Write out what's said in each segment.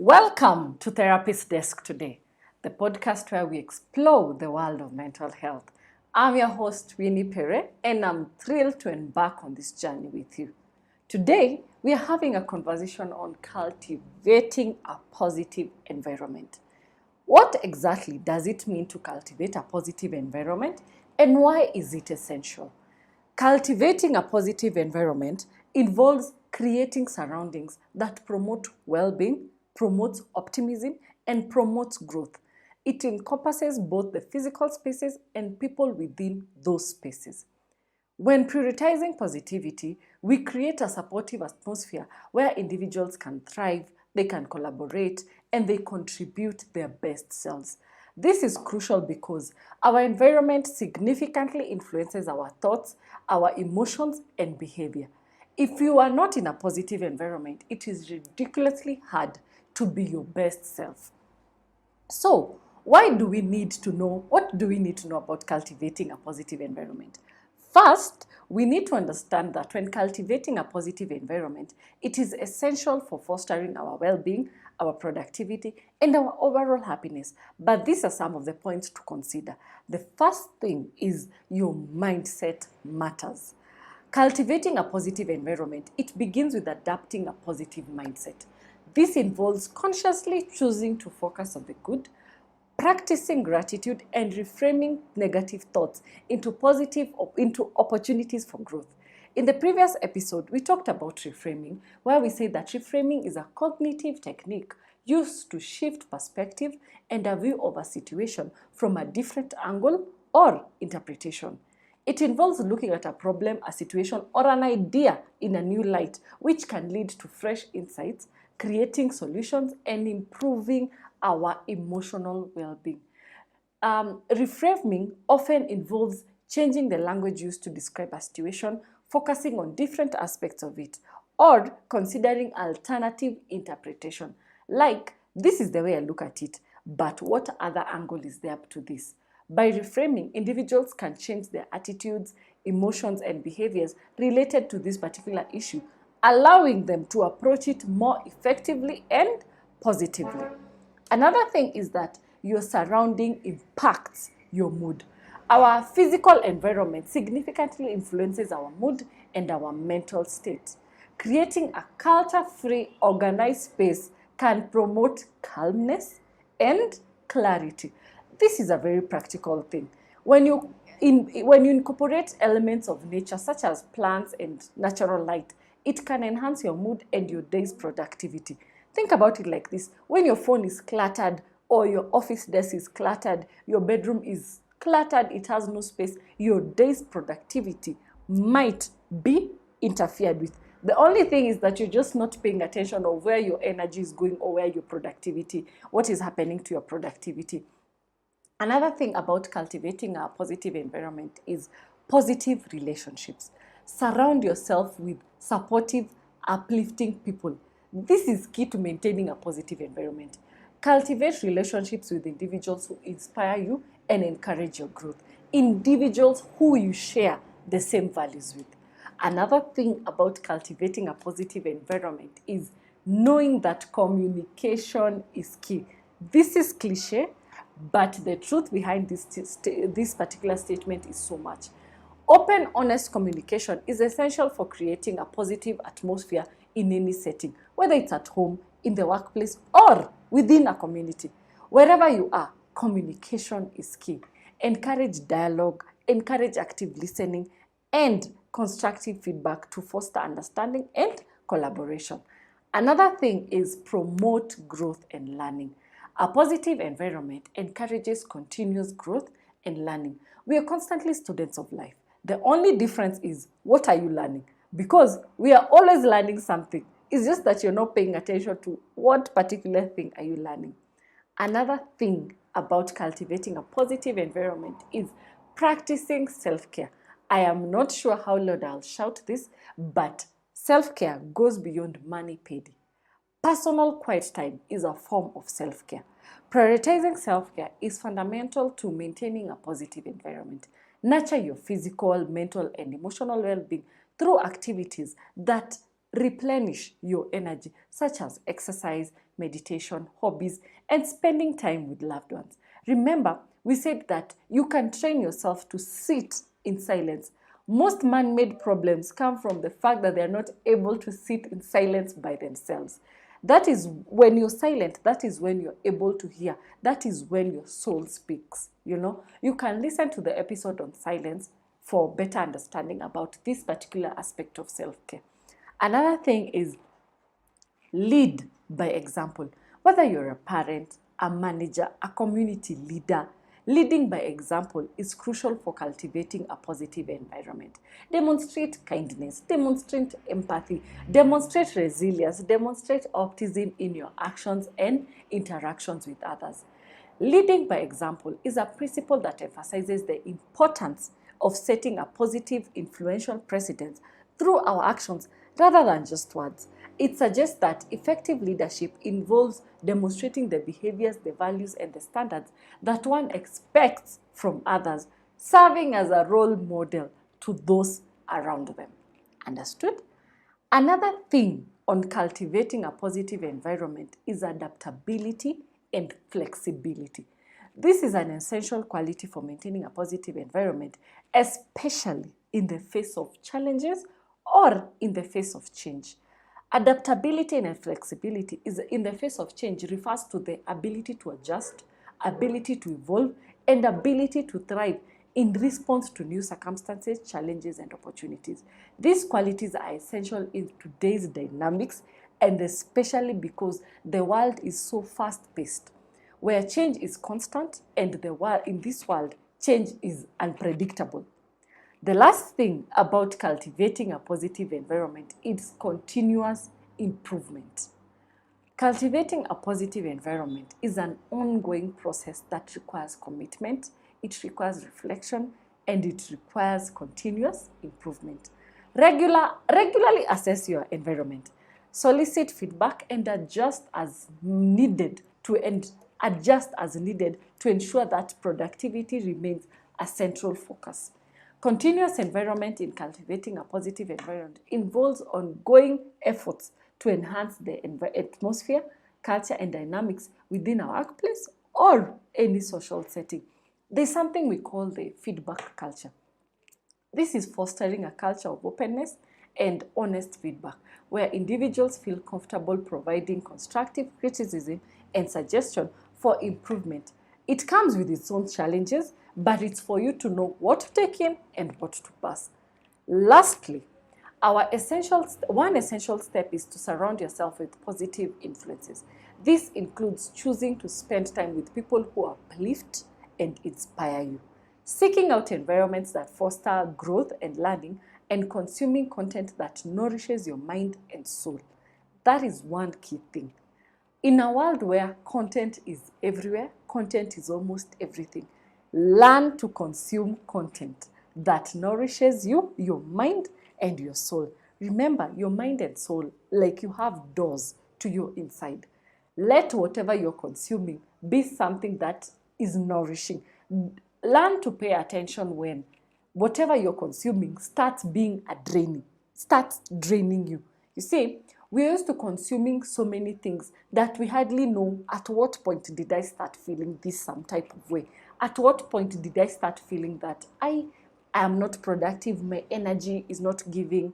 Welcome to Therapist Desk today, the podcast where we explore the world of mental health. I'm your host, Winnie Pere, and I'm thrilled to embark on this journey with you. Today, we are having a conversation on cultivating a positive environment. What exactly does it mean to cultivate a positive environment, and why is it essential? Cultivating a positive environment involves creating surroundings that promote well-being, promotes optimism, and promotes growth. It encompasses both the physical spaces and people within those spaces. When prioritizing positivity, we create a supportive atmosphere where individuals can thrive, they can collaborate, and they contribute their best selves. This is crucial because our environment significantly influences our thoughts, our emotions, and behavior. If you are not in a positive environment, it is ridiculously hard to be your best self. So, what do we need to know about cultivating a positive environment? First, we need to understand that when cultivating a positive environment, it is essential for fostering our well-being, our productivity, and our overall happiness. But these are some of the points to consider. The first thing is your mindset matters. Cultivating a positive environment, it begins with adapting a positive mindset. This involves consciously choosing to focus on the good, practicing gratitude, and reframing negative thoughts into opportunities for growth. In the previous episode, we talked about reframing, where we say that reframing is a cognitive technique used to shift perspective and a view of a situation from a different angle or interpretation. It involves looking at a problem, a situation, or an idea in a new light, which can lead to fresh insights, creating solutions, and improving our emotional well-being. Reframing often involves changing the language used to describe a situation, focusing on different aspects of it, or considering alternative interpretation. Like, this is the way I look at it, but what other angle is there to this? By reframing, individuals can change their attitudes, emotions, and behaviors related to this particular issue, allowing them to approach it more effectively and positively. Another thing is that your surrounding impacts your mood. Our physical environment significantly influences our mood and our mental state. Creating a clutter-free, organized space can promote calmness and clarity. This is a very practical thing. When you incorporate elements of nature such as plants and natural light, it can enhance your mood and your day's productivity. Think about it like this. When your phone is cluttered or your office desk is cluttered, your bedroom is cluttered, it has no space, your day's productivity might be interfered with. The only thing is that you're just not paying attention of where your energy is going or where your productivity, what is happening to your productivity. Another thing about cultivating a positive environment is positive relationships. Surround yourself with supportive, uplifting people. This is key to maintaining a positive environment. Cultivate relationships with individuals who inspire you and encourage your growth. Individuals who you share the same values with. Another thing about cultivating a positive environment is knowing that communication is key. This is cliche, but the truth behind this particular statement is so much. Open, honest communication is essential for creating a positive atmosphere in any setting, whether it's at home, in the workplace, or within a community. Wherever you are, communication is key. Encourage dialogue, encourage active listening, and constructive feedback to foster understanding and collaboration. Another thing is promote growth and learning. A positive environment encourages continuous growth and learning. We are constantly students of life. The only difference is, what are you learning? Because we are always learning something. It's just that you're not paying attention to what particular thing are you learning. Another thing about cultivating a positive environment is practicing self-care. I am not sure how loud I'll shout this, but self-care goes beyond money paid. Personal quiet time is a form of self-care. Prioritizing self-care is fundamental to maintaining a positive environment. Nurture your physical, mental, and emotional well-being through activities that replenish your energy, such as exercise, meditation, hobbies, and spending time with loved ones. Remember, we said that you can train yourself to sit in silence. Most man-made problems come from the fact that they are not able to sit in silence by themselves. That is when you're silent, that is when you're able to hear. That is when your soul speaks. You can listen to the episode on silence for better understanding about this particular aspect of self-care. Another thing is lead by example. Whether you're a parent, a manager, a community leader, leading by example is crucial for cultivating a positive environment. Demonstrate kindness, demonstrate empathy, demonstrate resilience, demonstrate optimism in your actions and interactions with others. Leading by example is a principle that emphasizes the importance of setting a positive, influential precedent through our actions rather than just words. It suggests that effective leadership involves demonstrating the behaviors, the values, and the standards that one expects from others, serving as a role model to those around them. Understood? Another thing on cultivating a positive environment is adaptability and flexibility. This is an essential quality for maintaining a positive environment, especially in the face of challenges or in the face of change. Adaptability and flexibility is in the face of change refers to the ability to adjust, ability to evolve, and ability to thrive in response to new circumstances, challenges, and opportunities. These qualities are essential in today's dynamics, and especially because the world is so fast-paced, where change is constant, and in this world, change is unpredictable. The last thing about cultivating a positive environment is continuous improvement. Cultivating a positive environment is an ongoing process that requires commitment, it requires reflection, and it requires continuous improvement. Regularly assess your environment, solicit feedback, and adjust as needed to ensure that productivity remains a central focus. Continuous environment in cultivating a positive environment involves ongoing efforts to enhance the atmosphere, culture, and dynamics within our workplace or any social setting. There's something we call the feedback culture. This is fostering a culture of openness and honest feedback, where individuals feel comfortable providing constructive criticism and suggestion for improvement. It comes with its own challenges, but it's for you to know what to take in and what to pass. Lastly, one essential step is to surround yourself with positive influences. This includes choosing to spend time with people who uplift and inspire you, seeking out environments that foster growth and learning, and consuming content that nourishes your mind and soul. That is one key thing. In a world where content is everywhere, content is almost everything. Learn to consume content that nourishes you, your mind, and your soul. Remember, your mind and soul, like you have doors to your inside. Let whatever you're consuming be something that is nourishing. Learn to pay attention when whatever you're consuming starts draining you. You see, we're used to consuming so many things that we hardly know at what point did I start feeling this some type of way. At what point did I start feeling that I am not productive, my energy is not giving,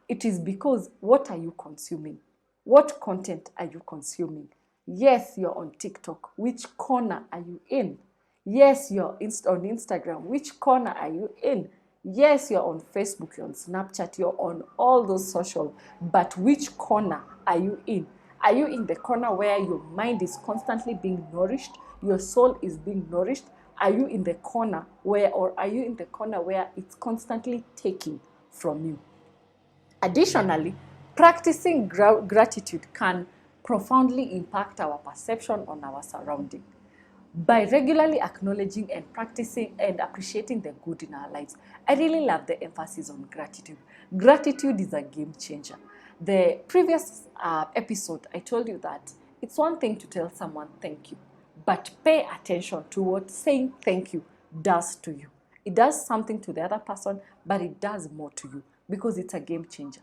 It is because what are you consuming? What content are you consuming? Yes, you're on TikTok. Which corner are you in? Yes, you're on Instagram. Which corner are you in? Yes, you're on Facebook, you're on Snapchat, you're on all those social, but which corner are you in? Are you in the corner where your mind is constantly being nourished, your soul is being nourished? Are you in the corner where it's constantly taking from you? Additionally, practicing gratitude can profoundly impact our perception on our surrounding. By regularly acknowledging and practicing and appreciating the good in our lives. I really love the emphasis on gratitude. Gratitude is a game changer. The previous episode, I told you that it's one thing to tell someone thank you, but pay attention to what saying thank you does to you. It does something to the other person, but it does more to you because it's a game changer.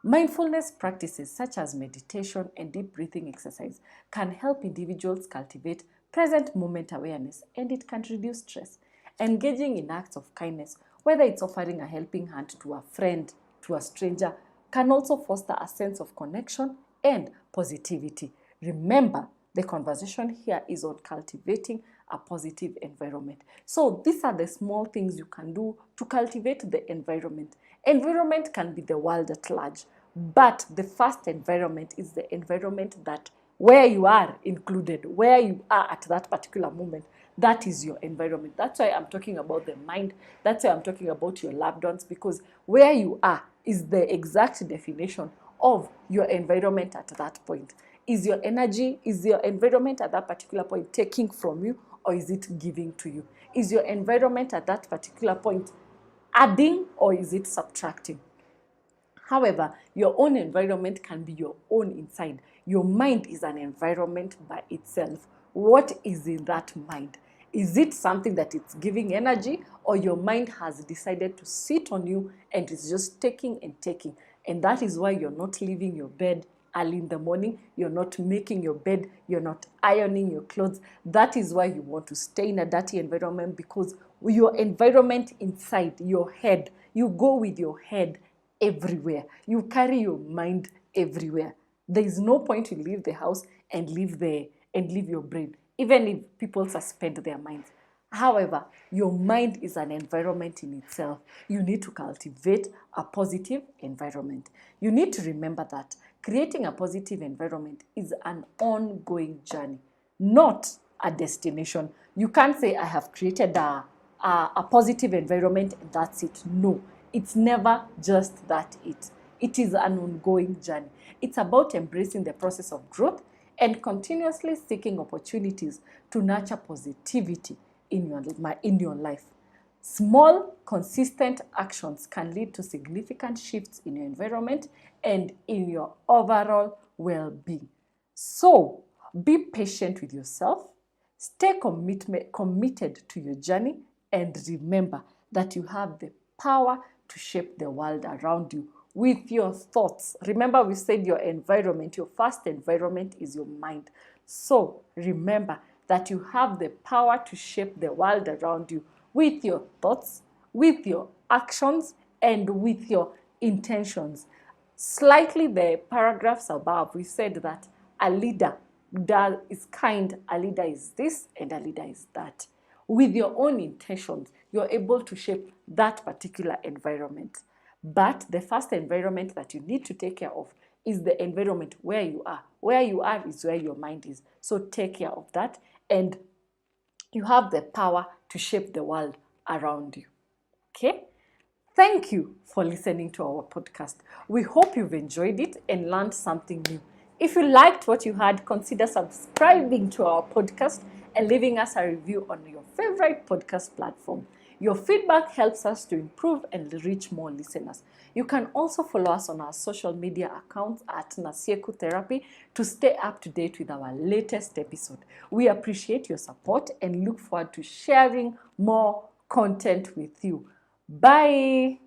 Mindfulness practices such as meditation and deep breathing exercise can help individuals cultivate present moment awareness, and it can reduce stress. Engaging in acts of kindness, whether it's offering a helping hand to a friend, to a stranger, can also foster a sense of connection and positivity. Remember, the conversation here is on cultivating a positive environment. So these are the small things you can do to cultivate the environment. Environment can be the world at large, but the first environment is the environment that where you are included, where you are at that particular moment. That is your environment. That's why I'm talking about the mind. That's why I'm talking about your loved ones, because where you are is the exact definition of your environment at that point. Is your energy, is your environment at that particular point taking from you, or is it giving to you? Is your environment at that particular point adding, or is it subtracting? However, your own environment can be your own inside. Your mind is an environment by itself. What is in that mind? Is it something that it's giving energy, or your mind has decided to sit on you and is just taking and taking? And that is why you're not leaving your bed early in the morning, you're not making your bed, you're not ironing your clothes. That is why you want to stay in a dirty environment, because your environment inside your head, you go with your head everywhere. You carry your mind everywhere. There is no point to leave the house and leave your brain, even if people suspend their minds. However, your mind is an environment in itself. You need to cultivate a positive environment. You need to remember that creating a positive environment is an ongoing journey, not a destination. You can't say, I have created a positive environment and that's it. No, it's never just that it. It is an ongoing journey. It's about embracing the process of growth and continuously seeking opportunities to nurture positivity in your life. Small, consistent actions can lead to significant shifts in your environment and in your overall well-being. So, be patient with yourself, stay committed to your journey, and remember that you have the power to shape the world around you with your thoughts. Remember, we said your environment, your first environment is your mind. So remember that you have the power to shape the world around you with your thoughts, with your actions, and with your intentions. Slightly the paragraphs above, we said that a leader is kind, a leader is this, and a leader is that. With your own intentions, you're able to shape that particular environment. But the first environment that you need to take care of is the environment where you are. Where you are is where your mind is. So take care of that, and you have the power to shape the world around you. Okay? Thank you for listening to our podcast. We hope you've enjoyed it and learned something new. If you liked what you heard, consider subscribing to our podcast and leaving us a review on your favorite podcast platform. Your feedback helps us to improve and reach more listeners. You can also follow us on our social media accounts at Nasieku Therapy to stay up to date with our latest episode. We appreciate your support and look forward to sharing more content with you. Bye.